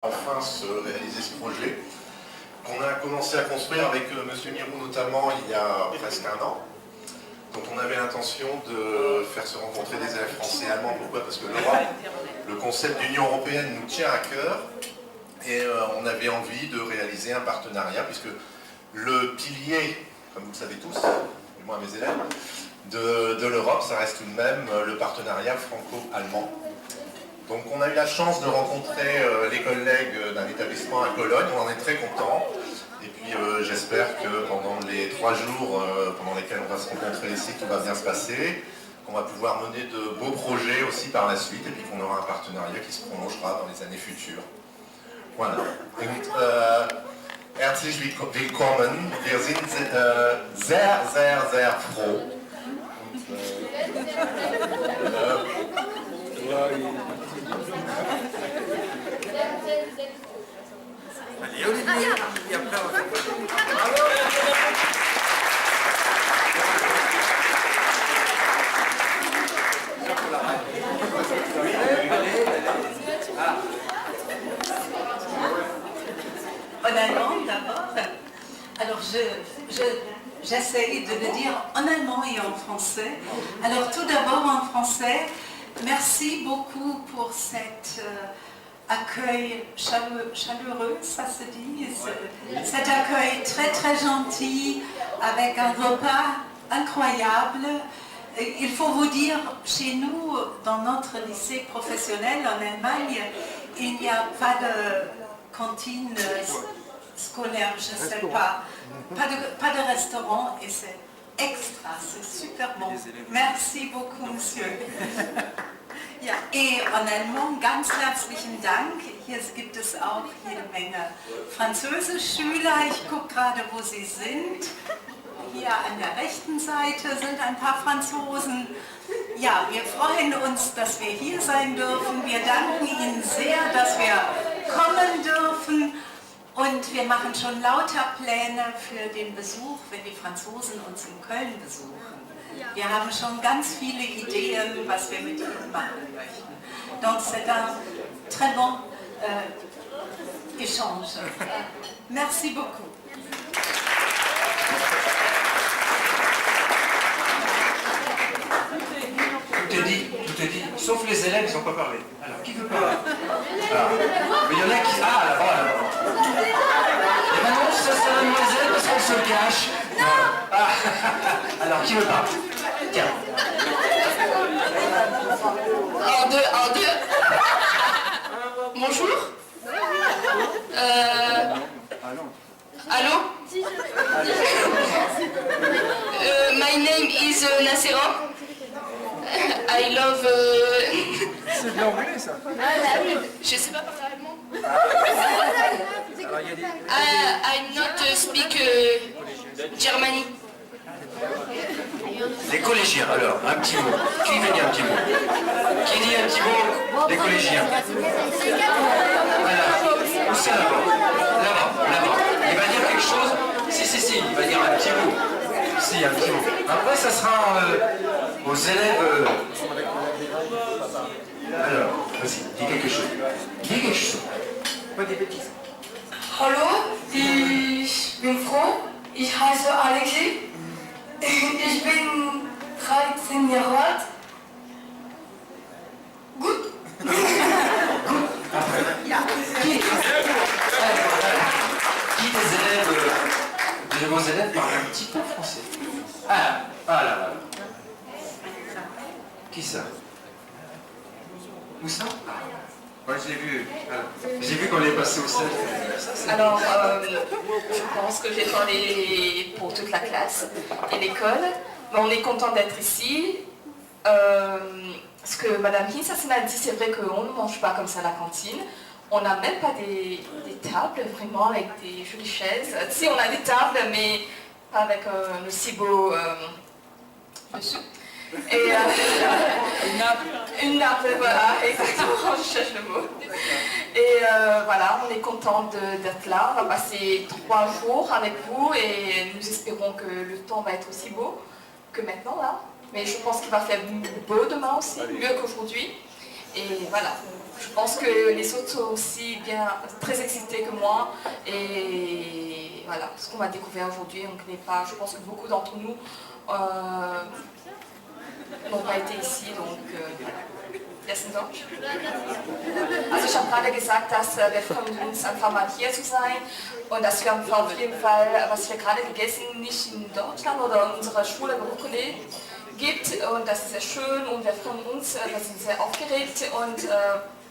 enfin se réaliser ce projet qu'on a commencé à construire avec M. Mirou notamment il y a presque un an. Donc on avait l'intention de faire se rencontrer des élèves français et allemands. Pourquoi? Parce que l'Europe, le concept d'Union européenne nous tient à cœur et on avait envie de réaliser un partenariat puisque le pilier, comme vous le savez tous, du moins mes élèves, de l'Europe, ça reste tout de même le partenariat franco-allemand. Donc on a eu la chance de rencontrer les collègues d'un établissement à Cologne, on en est très contents. Et puis j'espère que pendant les 3 jours pendant lesquels on va se rencontrer ici, tout va bien se passer, qu'on va pouvoir mener de beaux projets aussi par la suite, et puis qu'on aura un partenariat qui se prolongera dans les années futures. Voilà. Und, herzlich willkommen. Wir sind sehr, sehr, sehr froh. Allez, Olivier, et après on va faire En allemand d'abord. Alors j'essaye de le dire en allemand et en français. Alors tout d'abord en français, merci beaucoup pour cet accueil chaleureux, ça se dit, cet accueil très très gentil avec un repas incroyable. Il faut vous dire, chez nous, dans notre lycée professionnel en Allemagne, il n'y a pas de cantine scolaire, je ne sais pas, pas de restaurant et c'est extra, c'est super bon. Merci beaucoup, monsieur. Ja, et en allemand, ganz herzlichen Dank. Hier gibt es auch jede Menge Französischschüler. Ich gucke gerade, wo sie sind. Hier an der rechten Seite sind ein paar Franzosen. Ja, wir freuen uns, dass wir hier sein dürfen. Wir danken Ihnen sehr, dass wir kommen dürfen. Und wir machen schon lauter Pläne für den Besuch, wenn die Franzosen uns in Köln besuchen. Wir haben schon ganz viele Ideen, was wir mit ihnen machen möchten. Donc c'est un très bon échange. Merci beaucoup. tout est dit, sauf les élèves, ils n'ont pas parlé. Alors, qui veut parler? Mais il y en a qui... Ah, là-bas, là-bas. Et maintenant, ça c'est la mademoiselle parce qu'elle se cache. Ah. Alors, qui veut parler? Tiens. Un, deux. Bonjour. Allô? My name is Nasera. I love... C'est de l'anglais, ça. Je sais pas parler allemand. Alors, il y a des... I'm not speak Germany. Les collégiens, alors, un petit mot. Qui veut dire un petit mot? Qui dit un petit mot? Les collégiens. Voilà. Où c'est là-bas? Là-bas. Il va dire quelque chose? Si, il va dire un petit mot. Si, un petit mot. Après, ça sera aux élèves... Alors, vas-y, dis quelque chose. Pas des bêtises. Hallo, ich bin froh. Ich heiße Alexei. Ich bin 13 Jahre alt. Gut. Qui des élèves, de vos élèves parlent un petit peu français? Ah là. Qui ça? Où ça? Ouais, j'ai vu qu'on est passé au self. Alors, je pense que j'ai parlé pour toute la classe et l'école. Mais on est content d'être ici. Ce que Madame Hinsas m'a dit, c'est vrai qu'on ne mange pas comme ça à la cantine. On n'a même pas des tables, vraiment, avec des jolies chaises. Si, on a des tables, mais pas avec un aussi beau dessus. Et une nappe, voilà, exactement, je cherche le mot. Et voilà, on est content d'être là. On va passer 3 jours avec vous et nous espérons que le temps va être aussi beau que maintenant, là. Mais je pense qu'il va faire beau demain aussi, mieux qu'aujourd'hui. Et voilà. Je pense que les autres sont aussi bien très excités que moi. Et voilà, ce qu'on va découvrir aujourd'hui, on ne connaît pas. Je pense que beaucoup d'entre nous n'ont pas été ici, donc Yes, Deutsch. Also ich habe gerade gesagt, dass wir freuen uns einfach mal hier zu sein und dass wir auf jeden Fall, was wir gerade gegessen, nicht in Deutschland oder in unserer Schule Brokkoli gibt und das ist sehr schön und wir freuen uns, wir sind sehr aufgeregt und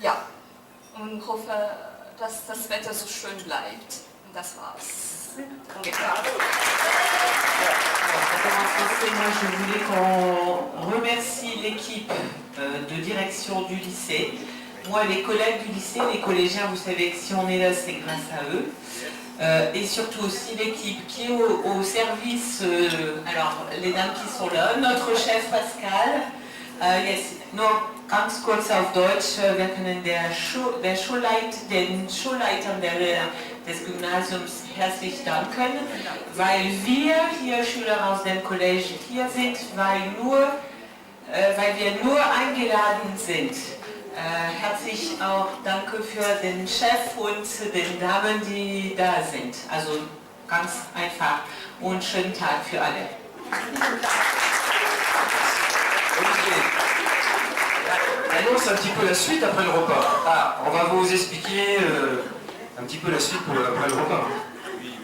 ja, und hoffe, dass das Wetter so schön bleibt. Und das war's. Ungefähr. Moi, je voulais qu'on remercie l'équipe de direction du lycée. Moi, les collègues du lycée, les collégiens, vous savez que si on est là, c'est grâce à eux. Et surtout aussi l'équipe qui est au service, alors les dames qui sont là, notre chef Pascal. Yes, nur ganz kurz auf Deutsch, wir können den Schulleitern des Gymnasiums herzlich danken, weil wir hier Schüler aus dem College hier sind, weil wir nur eingeladen sind. Herzlich auch danke für den Chef und den Damen, die da sind. Also ganz einfach und schönen Tag für alle. Olivier, annonce un petit peu la suite après le repas. Ah, on va vous expliquer un petit peu la suite après le repas. Oui,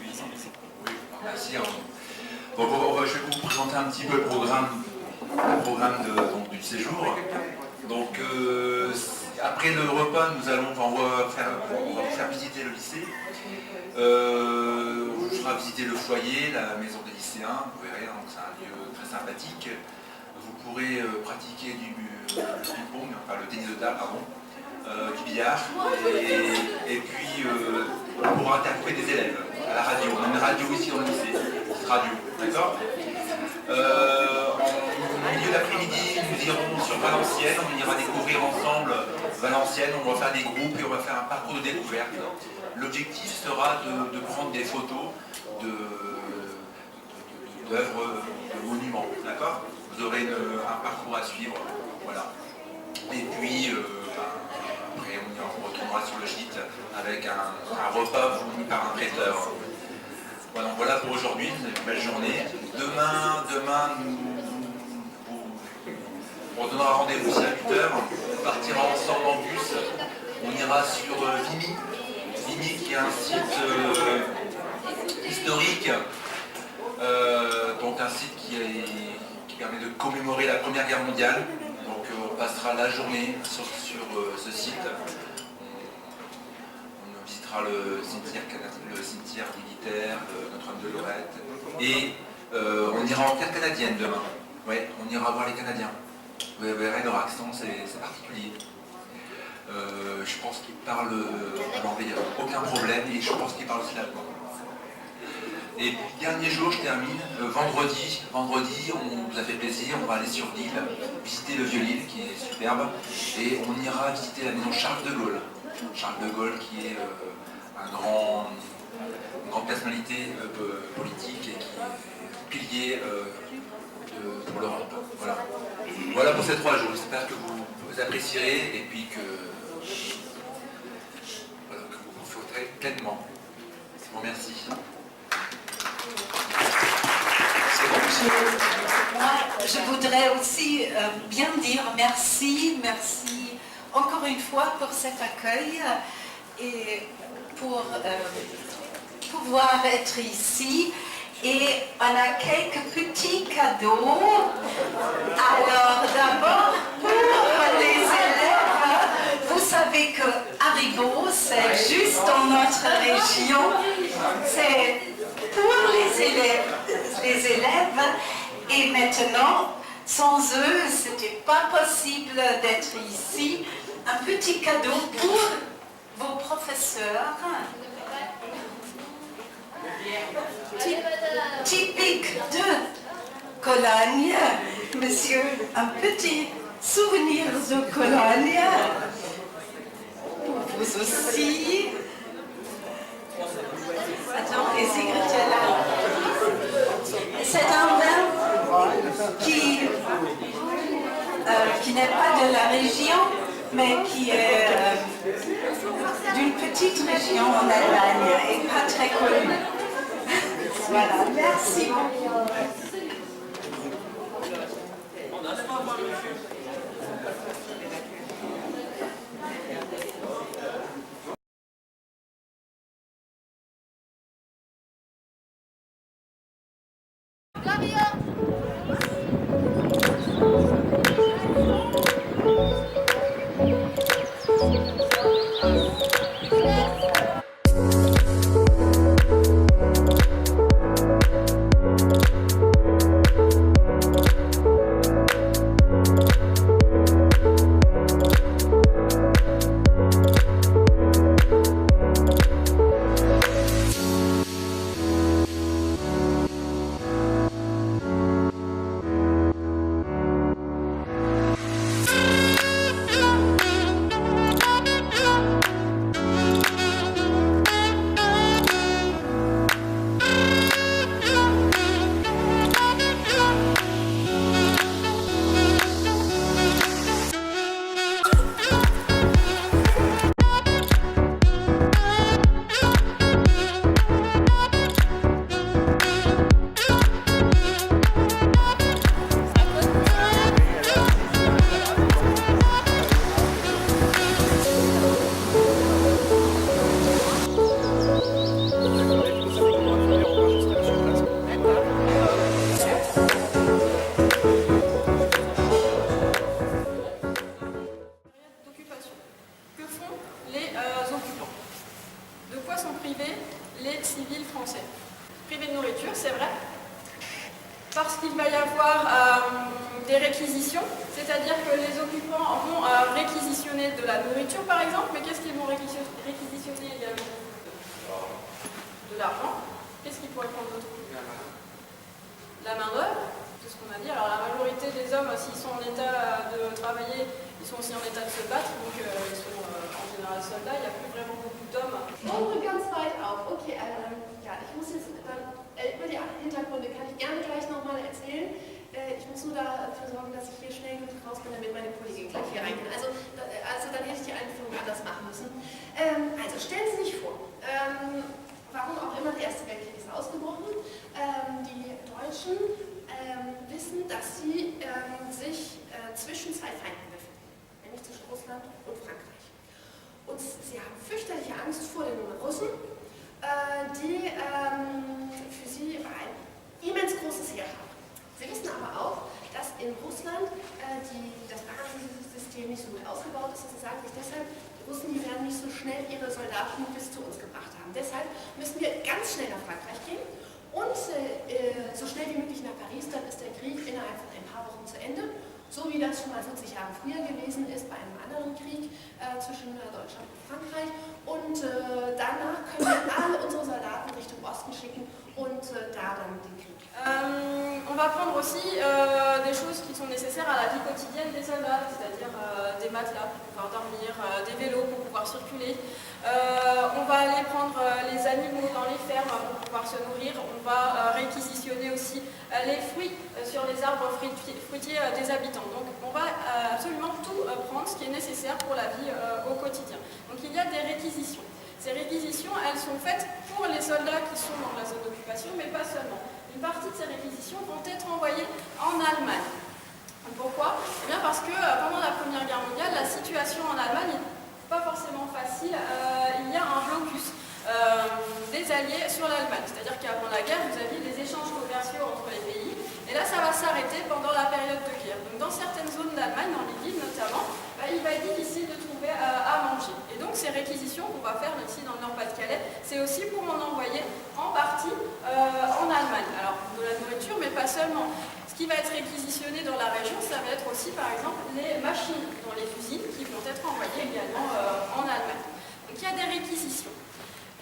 merci. Donc, je vais vous présenter un petit peu le programme du séjour. Donc, après le repas, on va vous faire visiter le lycée. On fera visiter le foyer, la maison des lycéens. Vous verrez, donc c'est un lieu très sympathique. Vous pourrez pratiquer du ping-pong, enfin le tennis de table, pardon, du billard, et puis on pourra interviewer des élèves à la radio. On a une radio ici dans le lycée, cette radio, d'accord. Au milieu d'après-midi, nous irons sur Valenciennes, on ira découvrir ensemble Valenciennes, on va faire des groupes et on va faire un parcours de découverte. L'objectif sera de prendre des photos d'œuvres, de monuments, d'accord. Vous aurez un parcours à suivre, voilà. Et puis, après, on retournera sur le gîte avec un repas fourni par un traiteur. Voilà pour aujourd'hui, une belle journée. Demain on donnera rendez-vous ici à 8h. On partira ensemble en bus. On ira sur Vimy. Vimy qui est un site historique. Donc un site qui permet de commémorer la Première Guerre mondiale. Donc on passera la journée sur ce site. On visitera le cimetière militaire de Notre-Dame de Lorette. Et on ira en terre canadienne demain. Ouais, on ira voir les Canadiens. Vous verrez, leur accent, c'est particulier. Je pense qu'ils parlent l'anglais, il n'y a aucun problème, et je pense qu'ils parlent aussi l'allemand. Et puis, dernier jour, je termine, vendredi, on vous a fait plaisir, on va aller sur l'île, visiter le Vieux-Lille, qui est superbe, et on ira visiter la maison Charles de Gaulle. Charles de Gaulle, qui est une grande personnalité politique et qui est pilier pour l'Europe. Voilà pour ces 3 jours. J'espère que vous apprécierez et puis que vous profiterez pleinement. Je vous remercie. Je voudrais aussi bien dire merci encore une fois pour cet accueil et pour pouvoir être ici. Et on a quelques petits cadeaux. Alors d'abord, pour les élèves, vous savez que Haribo, c'est juste dans notre région. C'est pour les élèves. Et maintenant, sans eux, ce n'était pas possible d'être ici. Un petit cadeau pour vos professeurs. Typique de Cologne, monsieur, un petit souvenir de Cologne, vous aussi. Attends, et Sigrid est là. C'est un vin qui n'est pas de la région, mais qui est d'une petite région en Allemagne et pas très connue. Voilà, merci beaucoup. Parce qu'il va y avoir des réquisitions, c'est-à-dire que les occupants vont réquisitionner de la nourriture par exemple, mais qu'est-ce qu'ils vont réquisitionner également? De l'argent. Qu'est-ce qu'ils pourraient prendre d'autre? La main-d'œuvre, c'est ce qu'on a dit. Alors la majorité des hommes, s'ils sont en état de travailler, ils sont aussi en état de se battre, donc ils sont en général soldats, il n'y a plus vraiment beaucoup d'hommes. Und ganz weit auf. Okay, ja, ich muss jetzt dann über die Hintergründe kann ich gerne gleich nochmal erzählen. Ich muss nur dafür sorgen, dass ich hier schnell genug raus bin, damit meine Kollegin gleich hier rein kann. Also dann hätte ich die Einführung anders machen müssen. Also stellen Sie sich vor, warum auch immer der Erste Weltkrieg ist ausgebrochen. Die Deutschen wissen, dass sie sich zwischen zwei Feinden befinden, nämlich zwischen Russland und Frankreich. Und sie haben fürchterliche Angst vor den Russen, die für sie ein immens großes Heer haben. Sie wissen aber auch, dass in Russland das Basissystem nicht so gut ausgebaut ist, dass sie sagen sich deshalb, die Russen die werden nicht so schnell ihre Soldaten bis zu uns gebracht haben. Deshalb müssen wir ganz schnell nach Frankreich gehen und so schnell wie möglich nach Paris, dann ist der Krieg innerhalb von ein paar Wochen zu Ende. So wie das schon mal 40 Jahre früher gewesen ist bei einem anderen Krieg zwischen Deutschland und Frankreich. Und danach können wir alle unsere Soldaten Richtung Osten schicken und da dann den Krieg. On va prendre aussi des choses qui sont nécessaires à la vie quotidienne des soldats, c'est-à-dire des matelas pour pouvoir dormir, des vélos pour pouvoir circuler. On va aller prendre les animaux dans les fermes pour pouvoir se nourrir. On va réquisitionner aussi les fruits sur les arbres fruitiers des habitants. Donc on va absolument tout prendre, ce qui est nécessaire pour la vie au quotidien. Donc il y a des réquisitions. Ces réquisitions, elles sont faites pour les soldats qui sont dans la zone d'occupation, mais pas seulement. Une partie de ces réquisitions vont être envoyées en Allemagne. Pourquoi? Eh bien parce que pendant la Première Guerre mondiale, la situation en Allemagne n'est pas forcément facile. Il y a un blocus des Alliés sur l'Allemagne. C'est-à-dire qu'avant la guerre, vous aviez des échanges commerciaux entre les pays. Et là, ça va s'arrêter pendant la période de guerre. Donc dans certaines zones d'Allemagne, dans les villes notamment, il va être difficile de trouver à manger. Et donc ces réquisitions qu'on va faire ici dans le Nord-Pas-de-Calais, c'est aussi pour en envoyer en partie en Allemagne. Alors de la nourriture, mais pas seulement. Ce qui va être réquisitionné dans la région, ça va être aussi par exemple les machines dans les usines qui vont être envoyées également en Allemagne. Donc il y a des réquisitions.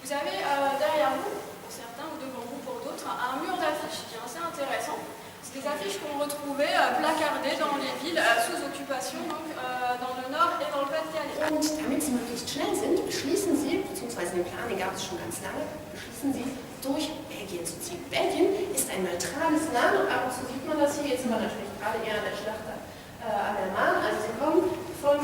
Vous avez derrière vous, pour certains ou devant vous pour d'autres, un mur d'affiches qui est assez intéressant. C'est des affiches qu'on retrouvait placardées dans les villes sous occupation, donc dans le Nord et dans le Pas-de-Calais. Und damit Sie möglichst schnell sind, beschließen Sie, beziehungsweise den Plan, den gab es schon ganz lange, beschließen Sie, durch Belgien zu ziehen. Belgien ist ein neutrales Land und ab und zu sieht man das hier, jetzt sind wir natürlich gerade eher an der Schlacht an der Marne. Also Sie kommen von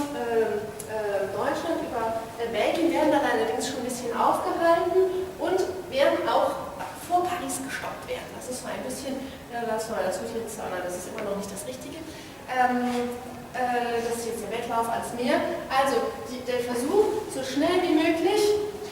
Deutschland über Belgien, werden dann allerdings schon ein bisschen aufgehalten und werden auch vor Paris gestoppt werden. Das ist so ein bisschen, das wird jetzt, das ist immer noch nicht das Richtige. Das ist jetzt der Wettlauf ans Meer. Also der Versuch, so schnell wie möglich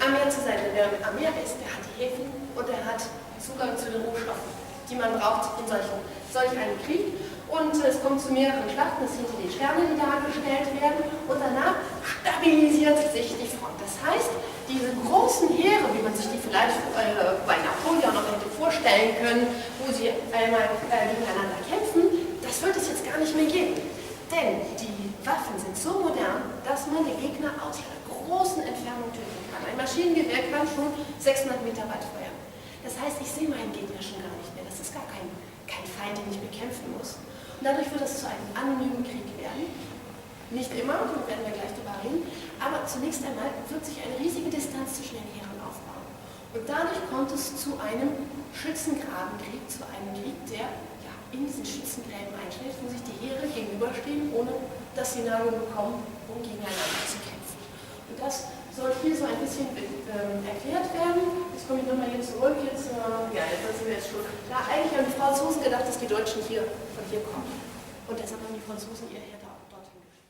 am Meer zu sein. Denn wer am Meer ist, der hat die Häfen und der hat Zugang zu den Rohstoffen, die man braucht in solch einem Krieg. Und es kommt zu mehreren Schlachten, es sind die Sterne, die dargestellt werden. Und danach stabilisiert sich die Front. Das heißt, diese großen Heere, wie man sich die vielleicht bei Napoleon noch hätte vorstellen können, wo sie einmal gegeneinander kämpfen, das wird es jetzt gar nicht mehr geben. Denn die Waffen sind so modern, dass man den Gegner aus einer großen Entfernung töten kann. Ein Maschinengewehr kann schon 600 Meter weit feuern. Das heißt, ich sehe meinen Gegner schon gar nicht mehr. Das ist gar kein Feind, den ich bekämpfen muss. Und dadurch wird es zu einem anonymen Krieg werden. Nicht immer, da werden wir gleich drüber reden, aber zunächst einmal wird sich eine riesige Distanz zwischen den Heeren aufbauen. Und dadurch kommt es zu einem Schützengrabenkrieg, zu einem Krieg, der in diesen Schützengräben einschlägt, wo sich die Heere gegenüberstehen, ohne dass sie Nahrung bekommen, um gegeneinander zu kämpfen. Und das soll hier so ein bisschen erklärt werden. Jetzt komme ich nochmal hier zurück. Jetzt sind wir jetzt schon. Da eigentlich haben die Franzosen gedacht, dass die Deutschen von hier kommen. Und deshalb haben die Franzosen ihr Heer dorthin geschickt.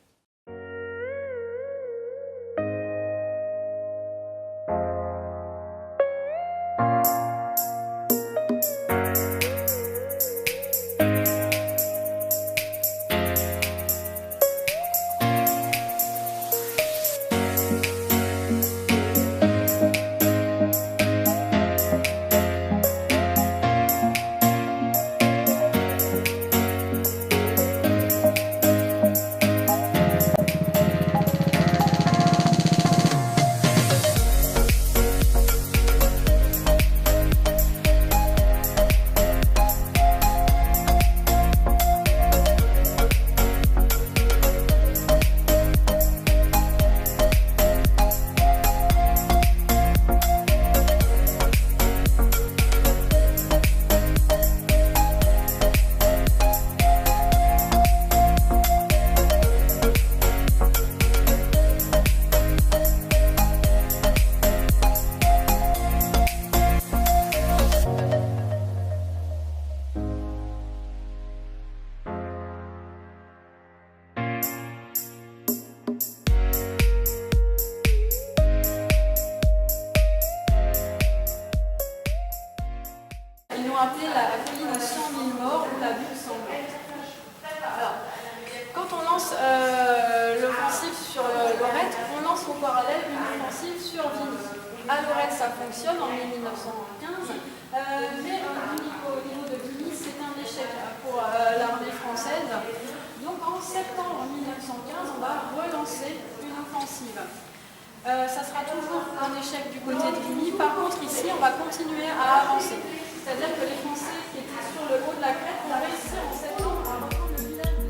Appelé la colline aux 100 000 morts ou la bulle sanglante. Alors, quand on lance l'offensive sur Lorette, on lance en parallèle une offensive sur Vigny. À Lorette, ça fonctionne en 1915, mais au niveau de Vigny, c'est un échec pour l'armée française. Donc en septembre 1915, on va relancer une offensive. Ça sera toujours un échec du côté de Vigny. Par contre, ici, on va continuer à avancer. C'est-à-dire que les Français qui étaient sur le haut de la crête vont réussir en septembre à reprendre le village de...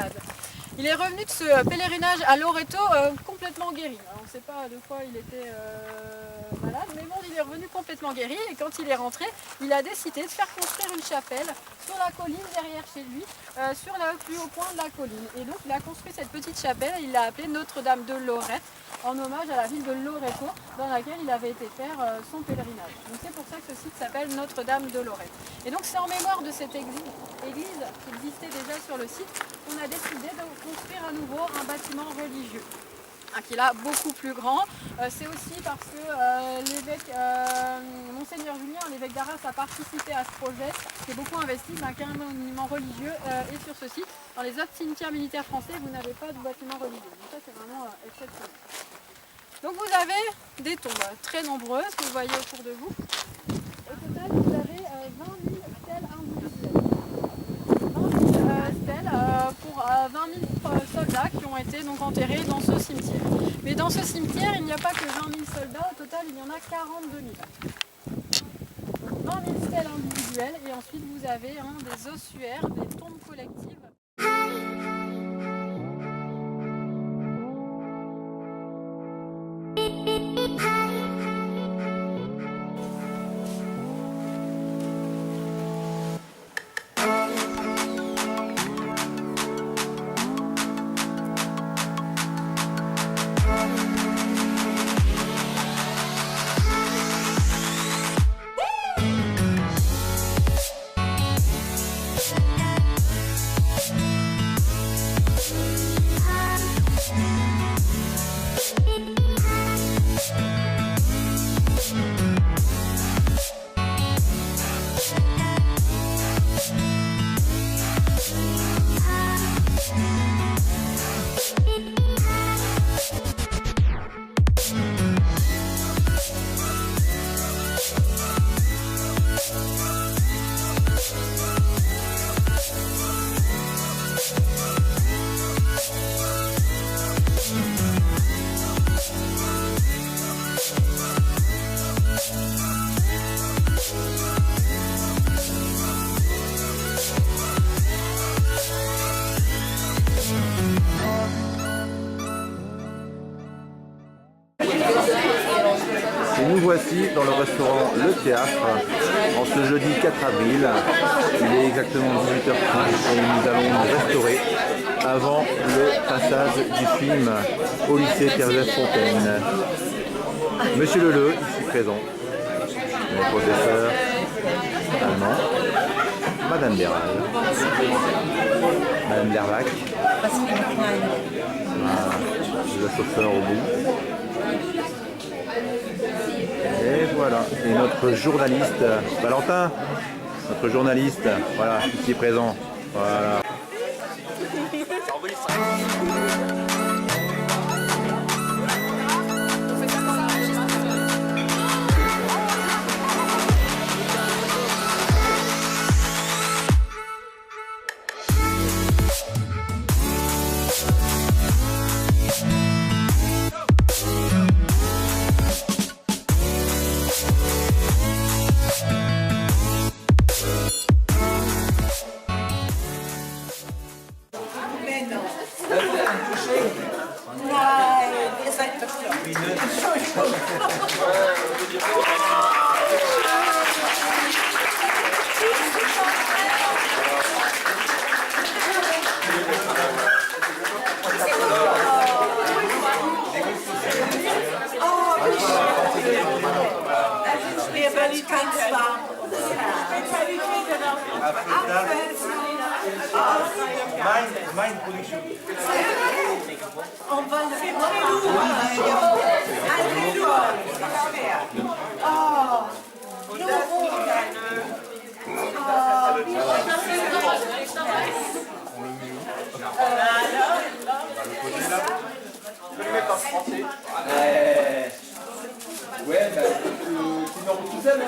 malade. Il est revenu de ce pèlerinage à Loreto complètement guéri. Alors, on ne sait pas de quoi il était malade, mais bon, il est revenu complètement guéri et quand il est rentré, il a décidé de faire construire une chapelle sur la colline derrière chez lui, sur le plus haut point de la colline. Et donc il a construit cette petite chapelle et il l'a appelée Notre-Dame de Lorette, en hommage à la ville de Loreto, dans laquelle il avait été faire son pèlerinage. Donc c'est pour ça que ce site s'appelle Notre-Dame de Lorette. Et donc c'est en mémoire de cette église qui existait déjà sur le site qu'on a décidé de construire à nouveau un bâtiment religieux, qui est là beaucoup plus grand. C'est aussi parce que l'évêque, Monseigneur Julien, l'évêque d'Arras, a participé à ce projet, qui est beaucoup investi, qu'un monument religieux est sur ce site. Dans les autres cimetières militaires français, vous n'avez pas de bâtiment religieux. Donc ça, c'est vraiment exceptionnel. Donc vous avez des tombes très nombreuses que vous voyez autour de vous. Au total, vous avez 20 000 stèles individuelles. 20 000 stèles pour 20 000 soldats qui ont été donc enterrés dans ce cimetière. Mais dans ce cimetière, il n'y a pas que 20 000 soldats, au total il y en a 42 000. Donc 20 000 stèles individuelles et ensuite vous avez des ossuaires, des tombes collectives. Nous voici dans le restaurant Le Théâtre en ce jeudi 4 avril. Il est exactement 18h30 et nous allons nous restaurer avant le passage du film au lycée Pierre-Joseph Fontaine. Monsieur Leleu, ici présent, mon professeur allemand, Madame Béral, Madame Dervac, le chauffeur au bout. Et voilà, et notre journaliste, Valentin, notre journaliste, voilà, ici présent. Voilà. On va le faire. Je vais le mettre en français. Ouais, bah, tu m'en tout seul, hein.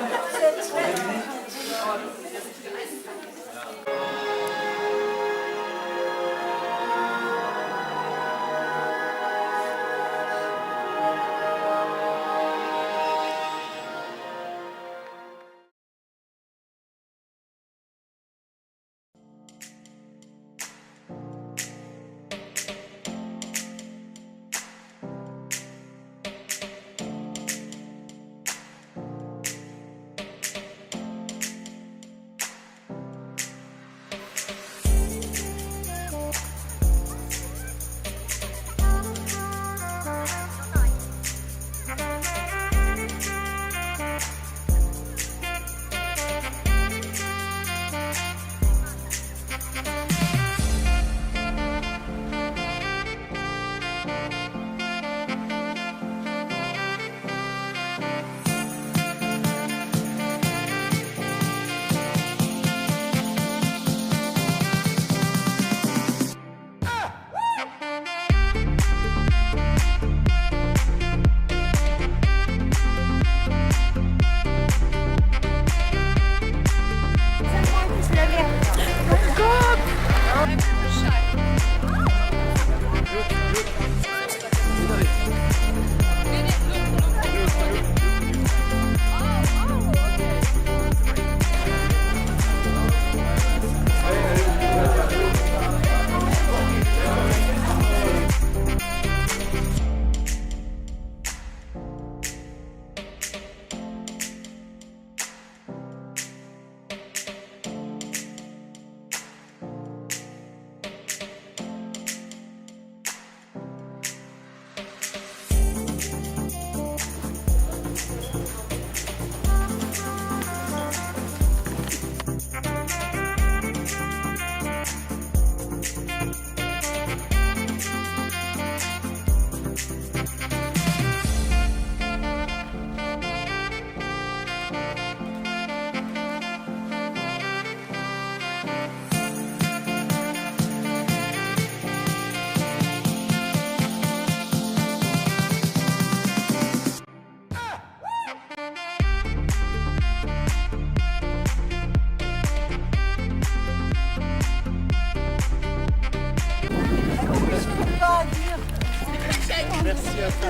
Merci à vous.